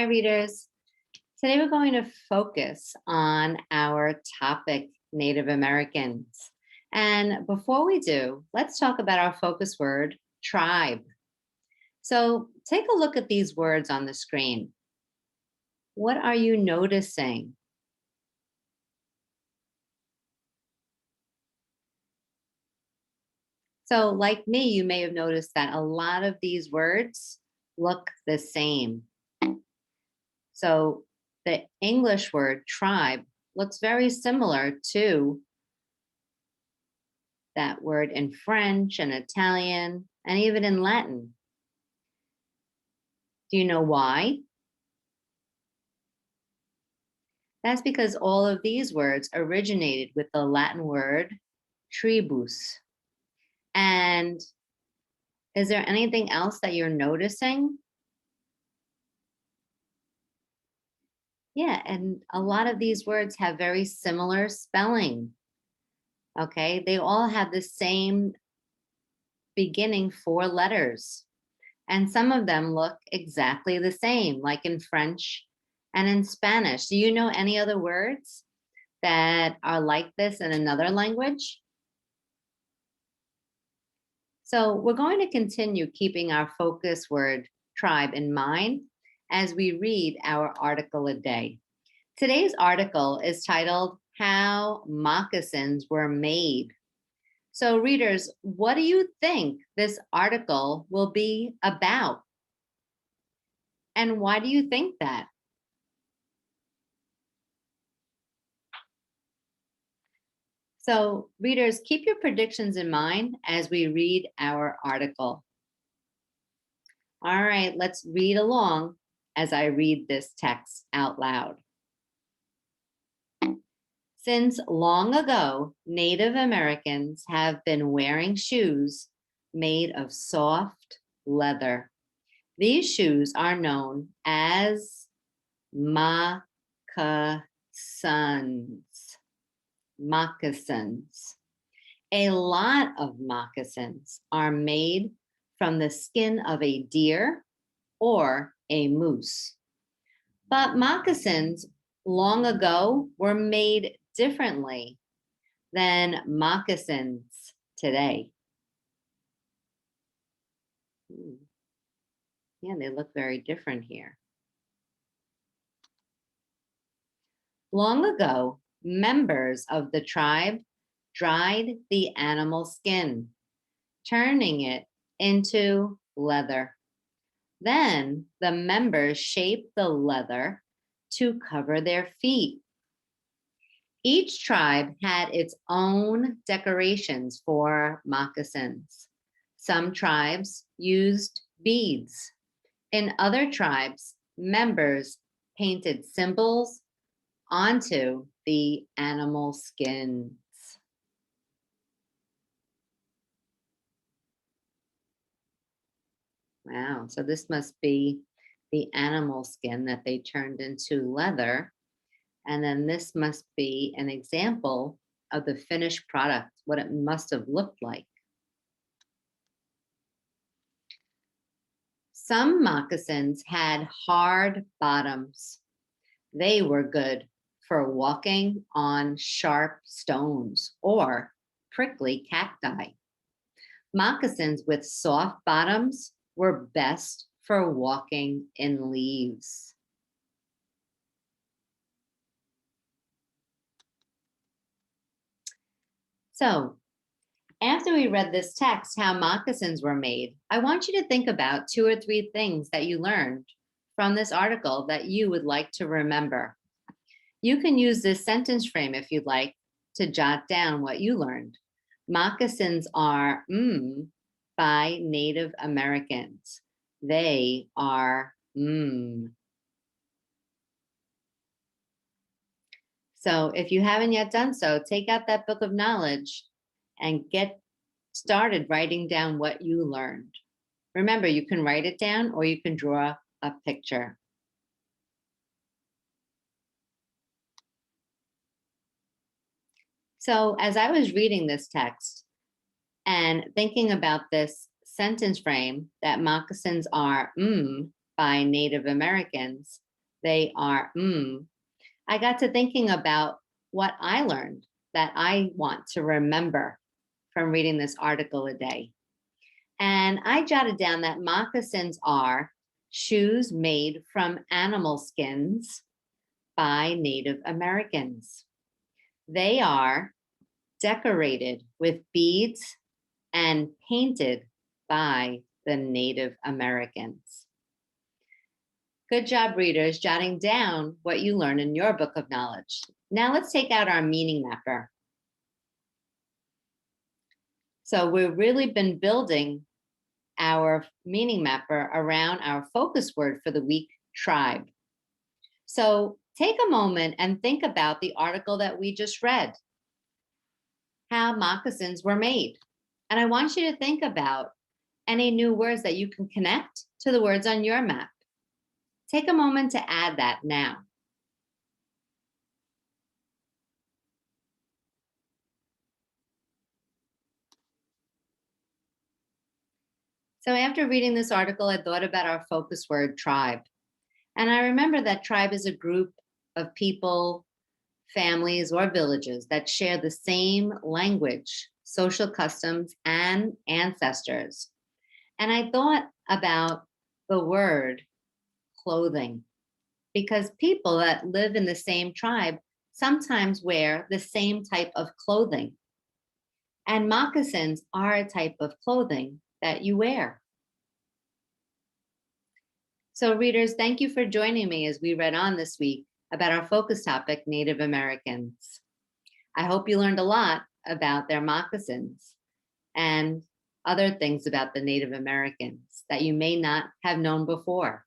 Hi, readers. Today we're going to focus on our topic, Native Americans. And before we do, let's talk about our focus word, tribe. So take a look at these words on the screen. What are you noticing? So like me, you may have noticed that a lot of these words look the same. So the English word tribe looks very similar to that word in French and Italian and even in Latin. Do you know why? That's because all of these words originated with the Latin word tribus. And is there anything else that you're noticing? Yeah, and a lot of these words have very similar spelling. Okay, they all have the same beginning 4 letters. And some of them look exactly the same, like in French and in Spanish. Do you know any other words that are like this in another language? So we're going to continue keeping our focus word tribe in mind as we read our article a day. Today's article is titled How Moccasins Were Made. So readers, what do you think this article will be about? And why do you think that? So readers, keep your predictions in mind as we read our article. All right, let's read along as I read this text out loud. Since long ago, Native Americans have been wearing shoes made of soft leather. These shoes are known as moccasins. Moccasins. A lot of moccasins are made from the skin of a deer or a moose. But moccasins long ago were made differently than moccasins today. Yeah, they look very different here. Long ago, members of the tribe dried the animal skin, turning it into leather. Then the members shaped the leather to cover their feet. Each tribe had its own decorations for moccasins. Some tribes used beads. In other tribes, members painted symbols onto the animal skins. Wow, so this must be the animal skin that they turned into leather. And then this must be an example of the finished product, what it must have looked like. Some moccasins had hard bottoms. They were good for walking on sharp stones or prickly cacti. Moccasins with soft bottoms were best for walking in leaves. So, after we read this text, How Moccasins Were Made, I want you to think about 2 or 3 things that you learned from this article that you would like to remember. You can use this sentence frame if you'd like to jot down what you learned. Moccasins are by Native Americans. They are So if you haven't yet done so, take out that book of knowledge and get started writing down what you learned. Remember, you can write it down or you can draw a picture. So as I was reading this text and thinking about this sentence frame that moccasins are by Native Americans, They are, I got to thinking about what I learned that I want to remember from reading this article a day. And I jotted down that moccasins are shoes made from animal skins by Native Americans. They are decorated with beads and painted by the Native Americans. Good job, readers, jotting down what you learn in your book of knowledge. Now let's take out our meaning mapper. So we've really been building our meaning mapper around our focus word for the week, tribe. So take a moment and think about the article that we just read, how moccasins were made. And I want you to think about any new words that you can connect to the words on your map. Take a moment to add that now. So after reading this article, I thought about our focus word, tribe. And I remember that tribe is a group of people, families, or villages that share the same language, social customs, and ancestors. And I thought about the word clothing, because people that live in the same tribe sometimes wear the same type of clothing. And moccasins are a type of clothing that you wear. So readers, thank you for joining me as we read on this week about our focus topic, Native Americans. I hope you learned a lot about their moccasins and other things about the Native Americans that you may not have known before.